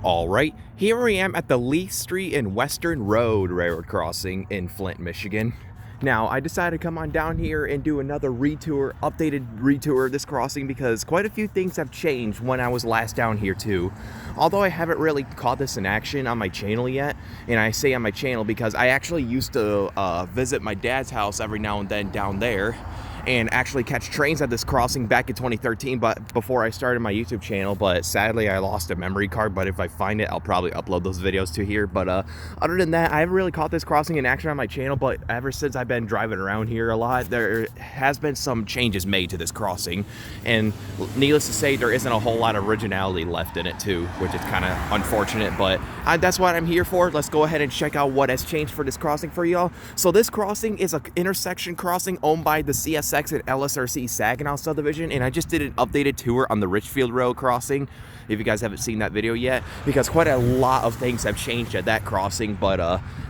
Alright, here I am at the Lieth Street and Western Road railroad crossing in Flint, Michigan. Now, I decided to come on down here and do another updated retour of this crossing because quite a few things have changed when I was last down here too. Although I haven't really caught this in action on my channel yet, and I say on my channel because I actually used to visit my dad's house every now and then down there and actually catch trains at this crossing back in 2013, but before I started my YouTube channel. But sadly I lost a memory card, but if I find it I'll probably upload those videos to here. But other than that, I haven't really caught this crossing in action on my channel, but ever since I've been driving around here a lot, there has been some changes made to this crossing, and needless to say, there isn't a whole lot of originality left in it too, which is kind of unfortunate, but that's what I'm here for. Let's go ahead and check out what has changed for this crossing for y'all. So this crossing is an intersection crossing owned by the CSX and LSRC Saginaw subdivision, and I just did an updated tour on the Richfield Road crossing, if you guys haven't seen that video yet, because quite a lot of things have changed at that crossing, but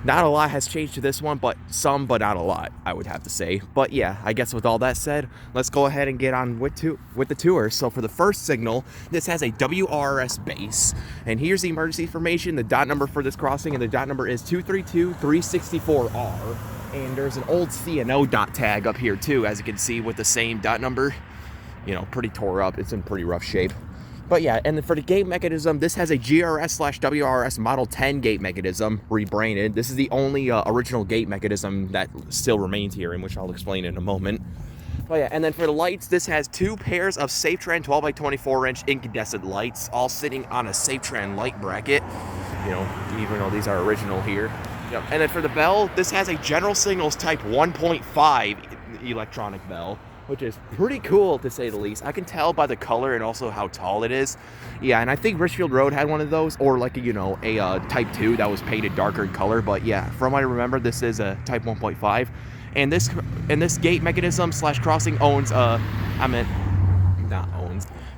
not a lot has changed to this one, but some, but not a lot, I would have to say. But yeah, I guess with all that said, let's go ahead and get on with the tour. So for the first signal, this has a WRS base, and here's the emergency information. The dot number for this crossing, and the dot number is 232-364R. And there's an old C&O dot tag up here too, as you can see, with the same dot number. You know, pretty tore up. It's in pretty rough shape. But yeah, and then for the gate mechanism, this has a GRS/WRS Model 10 gate mechanism, rebranded. This is the only original gate mechanism that still remains here, in which I'll explain in a moment. Oh yeah, and then for the lights, this has two pairs of Safetran 12x24-inch incandescent lights, all sitting on a Safetran light bracket. You know, even though these are original here. Yep. And then for the bell, this has a General Signals Type 1.5 electronic bell, which is pretty cool to say the least. I can tell by the color and also how tall it is. Yeah, and I think Richfield Road had one of those, or like a Type 2 that was painted darker in color. But yeah, from what I remember, this is a Type 1.5. And this gate mechanism / crossing owns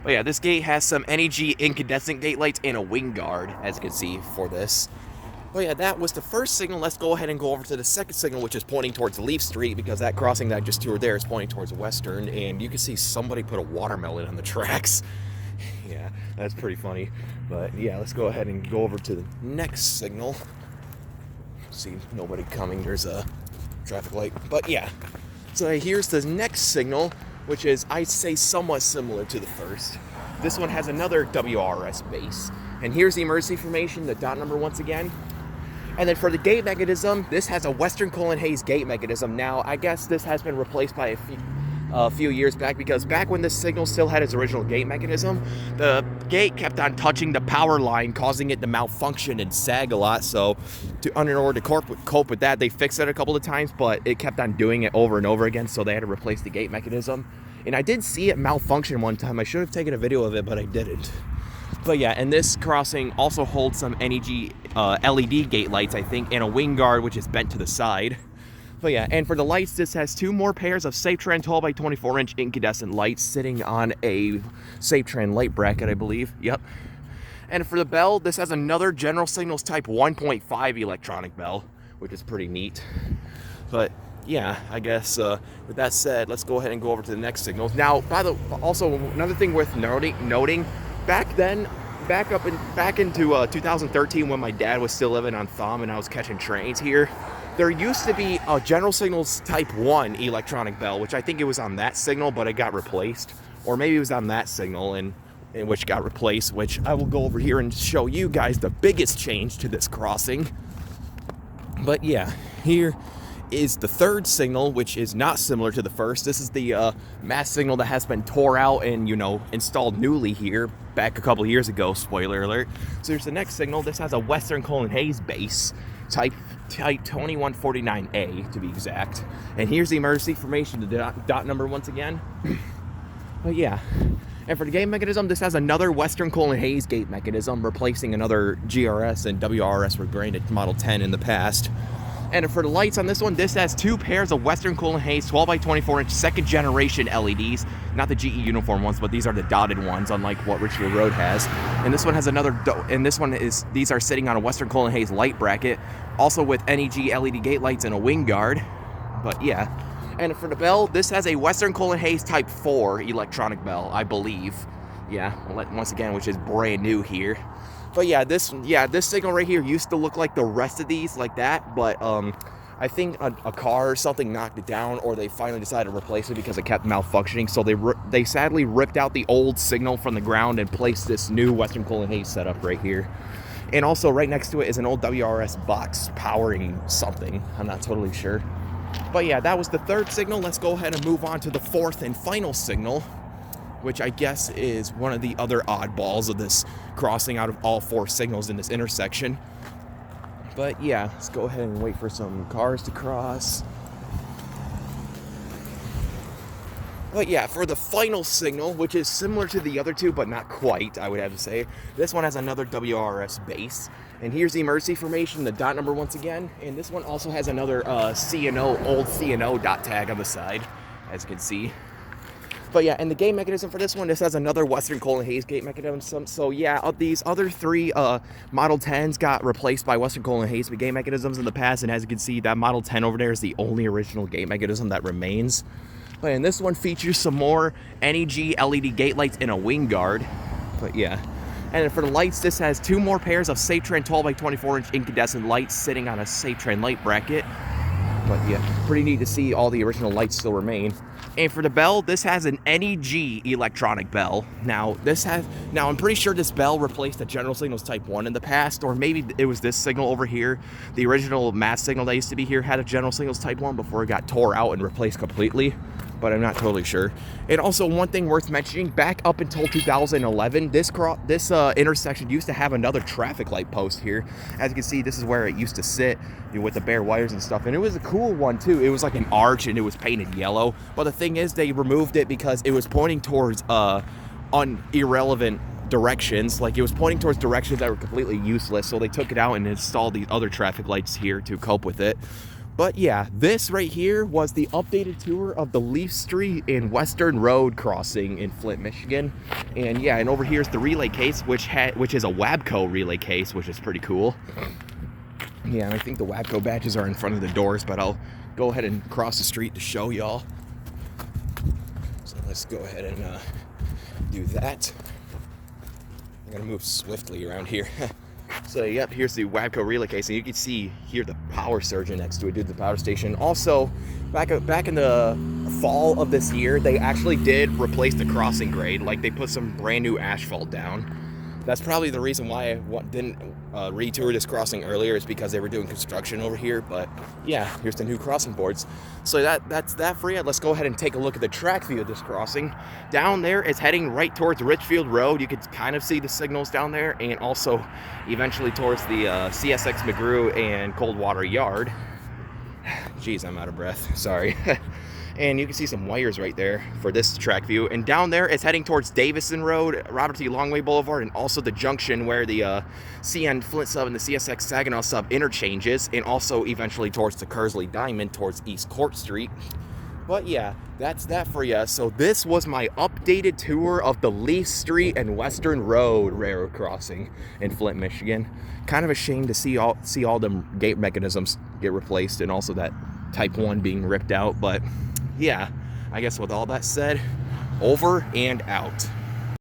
but yeah, this gate has some NEG incandescent gate lights and a wing guard, as you can see for this. Oh yeah, that was the first signal. Let's go ahead and go over to the second signal, which is pointing towards Lieth Street, because that crossing that I just toured there is pointing towards Western, and you can see somebody put a watermelon on the tracks. Yeah, that's pretty funny. But yeah, let's go ahead and go over to the next signal. See, nobody coming. There's a traffic light. But yeah, so here's the next signal, which is, I'd say, somewhat similar to the first. This one has another WRS base. And here's the emergency information, the dot number once again. And then for the gate mechanism, this has a Western Hayes gate mechanism. Now, I guess this has been replaced by a few years back, because back when this signal still had its original gate mechanism, the gate kept on touching the power line, causing it to malfunction and sag a lot. So in order to cope with that, they fixed it a couple of times, but it kept on doing it over and over again, so they had to replace the gate mechanism. And I did see it malfunction one time. I should have taken a video of it, but I didn't. But yeah, and this crossing also holds some NEG LED gate lights, I think, and a wing guard, which is bent to the side. But yeah, and for the lights, this has two more pairs of Safetran 12x24-inch incandescent lights sitting on a Safetran light bracket, I believe. Yep. And for the bell, this has another General Signals Type 1.5 electronic bell, which is pretty neat. But yeah, I guess with that said, let's go ahead and go over to the next signals. Now, also another thing worth noting. Back into 2013, when my dad was still living on Thumb and I was catching trains here, there used to be a General Signals Type 1 electronic bell, which I think it was on that signal, but it got replaced. Or maybe it was on that signal and which got replaced, which I will go over here and show you guys the biggest change to this crossing. But yeah, here is the third signal, which is not similar to the first. This is the mass signal that has been tore out and, installed newly here back a couple years ago, spoiler alert. So here's the next signal. This has a Western Hayes base, type 2149A to be exact. And here's the emergency information, the dot number once again. But yeah, and for the gate mechanism, this has another Western Hayes gate mechanism, replacing another GRS and WRS rebranded Model 10 in the past. And for the lights on this one, this has two pairs of Western Hayes 12x24-inch second generation LEDs. Not the GE uniform ones, but these are the dotted ones, unlike what Richfield Road has. And this one has these are sitting on a Western Hayes light bracket, also with NEG LED gate lights and a wing guard. But yeah. And for the bell, this has a Western Hayes Type 4 electronic bell, I believe. Yeah, once again, which is brand new here. But yeah, this signal right here used to look like the rest of these, like that, but I think a car or something knocked it down, or they finally decided to replace it because it kept malfunctioning. So they sadly ripped out the old signal from the ground and placed this new Western Coal and Hayes setup right here. And also right next to it is an old WRS box powering something. I'm not totally sure. But yeah, that was the third signal. Let's go ahead and move on to the fourth and final signal, which I guess is one of the other oddballs of this crossing out of all four signals in this intersection. But yeah, let's go ahead and wait for some cars to cross. But yeah, for the final signal, which is similar to the other two, but not quite, I would have to say. This one has another WRS base. And here's the emergency formation, the dot number once again. And this one also has another C&O, old C&O dot tag on the side, as you can see. But yeah, and the gate mechanism for this one, this has another Western Coal and Hayes gate mechanism. So yeah, these other three Model 10s got replaced by Western Coal and Hayes gate mechanisms in the past. And as you can see, that Model 10 over there is the only original gate mechanism that remains. But and this one features some more NEG LED gate lights in a wing guard. But yeah. And for the lights, this has two more pairs of Safetran 12 by 24 inch incandescent lights sitting on a Safetran light bracket. But yeah, pretty neat to see all the original lights still remain. And for the bell, this has an NEG electronic bell. Now I'm pretty sure this bell replaced the General Signals Type 1 in the past, or maybe it was this signal over here. The original mass signal that used to be here had a General Signals Type 1 before it got tore out and replaced completely, but I'm not totally sure. And also one thing worth mentioning, back up until 2011, this intersection used to have another traffic light post here. As you can see, this is where it used to sit with the bare wires and stuff, and it was a cool one too. It was like an arch and it was painted yellow, but the thing is they removed it because it was pointing towards irrelevant directions. Like, it was pointing towards directions that were completely useless, so they took it out and installed these other traffic lights here to cope with it. But yeah, this right here was the updated tour of the Lieth Street and Western Road crossing in Flint, Michigan. And yeah, and over here is the relay case, which is a WABCO relay case, which is pretty cool. Yeah, and I think the WABCO badges are in front of the doors, but I'll go ahead and cross the street to show y'all. So let's go ahead and do that. I'm gonna move swiftly around here. So yep, here's the WABCO relay case, and you can see here the power surge next to it due to the power station. Also, back in the fall of this year, they actually did replace the crossing grade. Like, they put some brand new asphalt down. That's probably the reason why I didn't retour this crossing earlier, is because they were doing construction over here. But yeah, here's the new crossing boards. So that's that for you. Let's go ahead and take a look at the track view of this crossing. Down there is heading right towards Richfield Road. You can kind of see the signals down there, and also eventually towards the CSX McGrew and Coldwater Yard. Jeez, I'm out of breath. Sorry. And you can see some wires right there for this track view. And down there is heading towards Davison Road, Robert T. Longway Boulevard, and also the junction where the CN Flint sub and the CSX Saginaw sub interchanges, and also eventually towards the Kersley Diamond towards East Court Street. But yeah, that's that for you. So this was my updated tour of the Lieth Street and Western Road railroad crossing in Flint, Michigan. Kind of a shame to see all them gate mechanisms get replaced, and also that Type 1 being ripped out. But yeah, I guess with all that said, over and out.